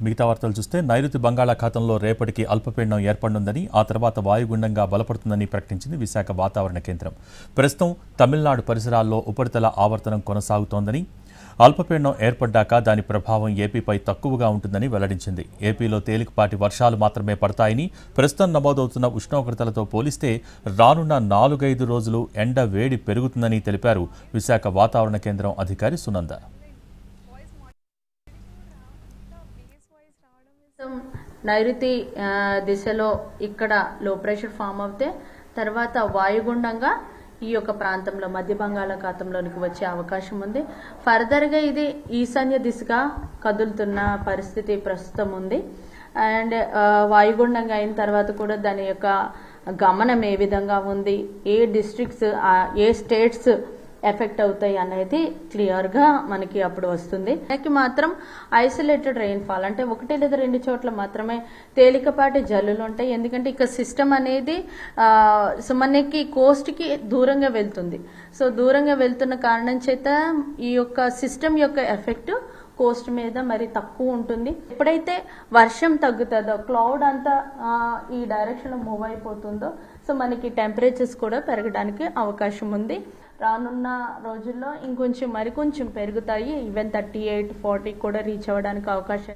మిగతా వార్తలు చూస్తే నైరుతి బంగాళాఖాతంలో రేపటికి అల్పపీడనం ఏర్పడనుందని ఆ తర్వాత వాయుగుండంగా బలపడుతుందని ప్రకటించింది విశాఖ వాతావరణ కేంద్రం. ప్రస్తుతం తమిళనాడు పరిసరాల్లో ఉపరితల ఆవర్తనం కొనసాగుతోందని, అల్పపీడనం ఏర్పడ్డాక దాని ప్రభావం ఏపీపై తక్కువగా ఉంటుందని వెల్లడించింది. ఏపీలో తేలికపాటి వర్షాలు మాత్రమే పడతాయని, ప్రస్తుతం నమోదవుతున్న ఉష్ణోగ్రతలతో పోలిస్తే రానున్న 4-5 రోజులు ఎండ వేడి పెరుగుతుందని తెలిపారు విశాఖ వాతావరణ కేంద్రం అధికారి సునంద. నైరుతి దిశలో ఇక్కడ లో ప్రెషర్ ఫామ్ అవుతే తర్వాత వాయుగుండంగా ఈ యొక్క ప్రాంతంలో మధ్య బంగాళాఖాతంలోనికి వచ్చే అవకాశం ఉంది. ఫర్దర్గా ఇది ఈశాన్య దిశగా కదులుతున్న పరిస్థితి ప్రస్తుతం ఉంది. అండ్ వాయుగుండంగా అయిన తర్వాత కూడా దాని యొక్క గమనం ఏ విధంగా ఉంది, ఏ డిస్ట్రిక్ట్స్ ఏ స్టేట్స్ ఎఫెక్ట్ అవుతాయి అనేది క్లియర్గా మనకి అప్పుడు వస్తుంది. మనకి మాత్రం ఐసోలేటెడ్ రెయిన్ఫాల్ అంటే 1 లేదా 2 చోట్ల మాత్రమే తేలికపాటి జల్లులు ఉంటాయి. ఎందుకంటే ఇక సిస్టమ్ అనేది మనకి కోస్ట్కి దూరంగా వెళ్తుంది. సో దూరంగా వెళ్తున్న కారణం చేత ఈ యొక్క సిస్టమ్ యొక్క ఎఫెక్ట్ కోస్ట్ మీద మరి తక్కువ ఉంటుంది. ఎప్పుడైతే వర్షం తగ్గుతుందో, క్లౌడ్ అంతా ఈ డైరెక్షన్లో మూవ్ అయిపోతుందో, సో మనకి టెంపరేచర్స్ కూడా పెరగడానికి అవకాశం ఉంది. రానున్న రోజుల్లో ఇంకొంచెం మరికొంచెం పెరుగుతాయి. ఈవెన్ 38-40 కూడా రీచ్ అవ్వడానికి అవకాశం